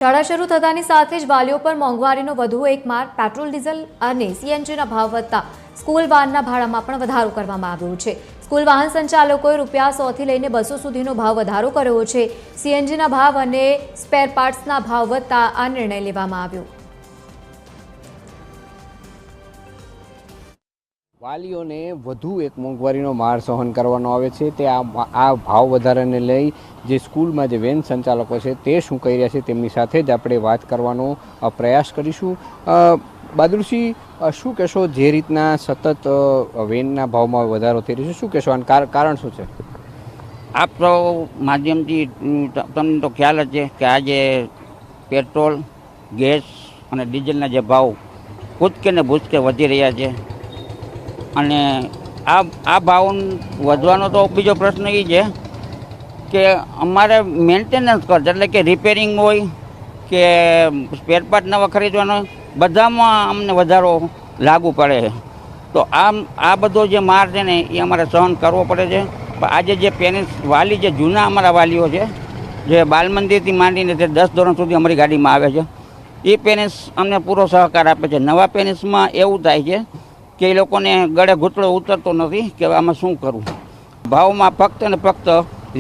શાળા શરૂ થતાની સાથે જ વાલીઓ પર મોંઘવારીનો વધુ એક માર। પેટ્રોલ ડીઝલ અને સીએનજીના ભાવ વધતા સ્કૂલ વાહનના ભાડામાં પણ વધારો કરવામાં આવ્યો છે। સ્કૂલ વાહન સંચાલકોએ ₹100 થી લઈને 200 સુધીનો ભાવ વધારો કર્યો છે। સીએનજીના ભાવ અને સ્પેર પાર્ટ્સના ભાવ વધતા આ નિર્ણય લેવામાં આવ્યો। વાલીઓને વધુ એક મોંઘવારીનો માર સહન કરવાનો આવે છે। તે આ ભાવ વધારાને લઈ જે સ્કૂલમાં જે વેન સંચાલકો છે તે શું કહી રહ્યા છે તેમની સાથે જ આપણે વાત કરવાનો પ્રયાસ કરીશું। બહાદુરસિંહ, શું કહેશો? જે રીતના સતત વેનના ભાવમાં વધારો થઈ રહ્યો છે, શું કહેશો? આનું કારણ શું છે? આપ માધ્યમથી તમને તો ખ્યાલ જ છે કે આજે પેટ્રોલ, ગેસ અને ડીઝલના જે ભાવ કૂદકે ને ભૂસકે વધી રહ્યા છે અને આ ભાવ વધવાનો તો બીજો પ્રશ્ન એ છે કે અમારે મેન્ટેનન્સ ખર્ચ એટલે કે રિપેરિંગ હોય કે સ્પેર પાર્ટ નવા ખરીદવાનો હોય, બધામાં અમને વધારો લાગુ પડે છે। તો આ બધો જે માર છે ને એ અમારે સહન કરવો પડે છે। પણ આજે જે પેરેન્ટ્સ વાલી જે જૂના અમારા વાલીઓ છે, જે બાલ મંદિરથી માંડીને તે 10 ધોરણ સુધી અમારી ગાડીમાં આવે છે, એ પેરેન્ટ્સ અમને પૂરો સહકાર આપે છે। નવા પેરેન્ટ્સમાં એવું થાય છે કે એ લોકોને ગળે ઘૂંટડો ઉતરતો નથી કે આમાં શું કરવું। ભાવમાં ફક્ત ને ફક્ત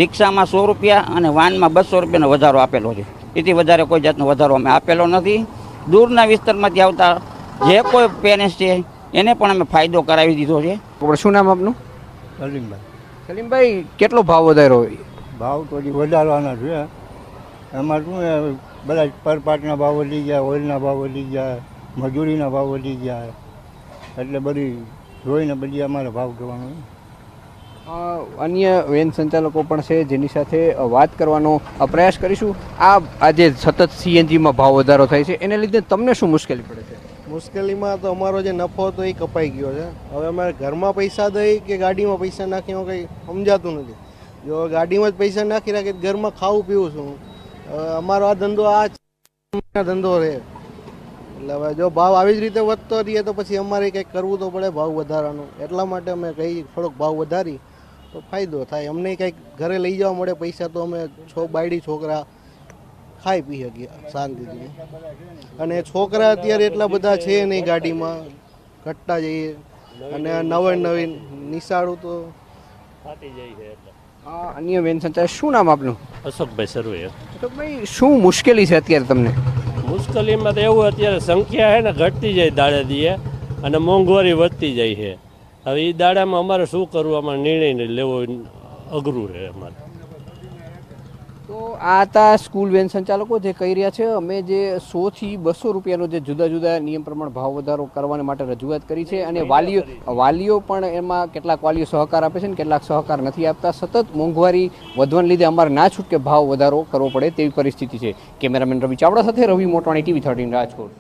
રિક્ષામાં ₹100 અને વાનમાં ₹200નો વધારો આપેલો છે। એથી વધારે કોઈ જાતનો વધારો અમે આપેલો નથી। દૂરના વિસ્તારમાંથી આવતા જે કોઈ પેરેન્ટ્સ છે એને પણ અમે ફાયદો કરાવી દીધો છે। શું નામ આપનું? સલીમભાઈ। સલીમભાઈ, કેટલો ભાવ વધારો? ભાવ તો હજી વધારવાના છે। એમાં શું છે, બધા પર પાર્ટના ભાવ વધી ગયા, ઓઇલના ભાવ વધી ગયા, મજૂરીના ભાવ વધી ગયા, એટલે બધી જોઈને બધી અમારે ભાવ કહેવાનો। અન્ય વેન સંચાલકો પણ છે જેની સાથે વાત કરવાનો પ્રયાસ કરીશું। આજે સતત સીએનજીમાં ભાવ વધારો થાય છે, એને લીધે તમને શું મુશ્કેલી પડે છે? મુશ્કેલીમાં તો અમારો જે નફો હતો એ કપાઈ ગયો છે। હવે અમારે ઘરમાં પૈસા દઈ કે ગાડીમાં પૈસા નાખી એમાં કંઈ સમજાતું નથી। જો ગાડીમાં જ પૈસા નાખી રાખે ઘરમાં ખાવું પીવું છું। અમારો આ ધંધો ધંધો રહે, એટલે હવે જો ભાવ આવી જ રીતે વધતો રહીએ તો પછી અમારે કંઈક કરવું તો પડે ભાવ વધારાનું। એટલા માટે અમે કહી થોડોક ભાવ વધારી તો ફાયદો થાય અમને। કંઈક ઘરે લઈ જવા મળે પૈસા તો અમે બાયડી છોકરા ખાઈ પી શકીએ શાંતિથી। અને છોકરા અત્યારે એટલા બધા છે નહીં ગાડીમાં, ઘટતા જઈએ અને નવીન નિશાળું તો ફાટી જાય છે। અન્ય વેન સંચાલક, શું નામ આપનું? અશોકભાઈ સર્વે। અશોકભાઈ, શું મુશ્કેલી છે અત્યારે તમને? મુશ્કેલીમાં તો એવું, અત્યારે સંખ્યા છે ને ઘટતી જાય દાડે દીએ અને મોંઘવારી વધતી જાય છે। હવે એ દાડામાં અમારે શું કરવું, અમારે નિર્ણય લેવો અઘરું છે અમારે। તો આ હતા સ્કૂલ વેન સંચાલકો જે કહી રહ્યા છે અમે જે ₹100 થી ₹200 જે જુદા જુદા નિયમ પ્રમાણે ભાવ વધારો કરવા માટે રજૂઆત કરી છે અને વાલીઓ પણ એમાં કેટલાક વાલીઓ સહકાર આપે છે અને કેટલાક સહકાર નથી આપતા। સતત મોંઘવારી વધવાને લીધે અમારે ના છૂટકે ભાવ વધારો કરવો પડે તેવી પરિસ્થિતિ છે। કેમેરામેન રવિ ચાવડા સાથે રવિ મોટવાણી, TV13 રાજકોટ।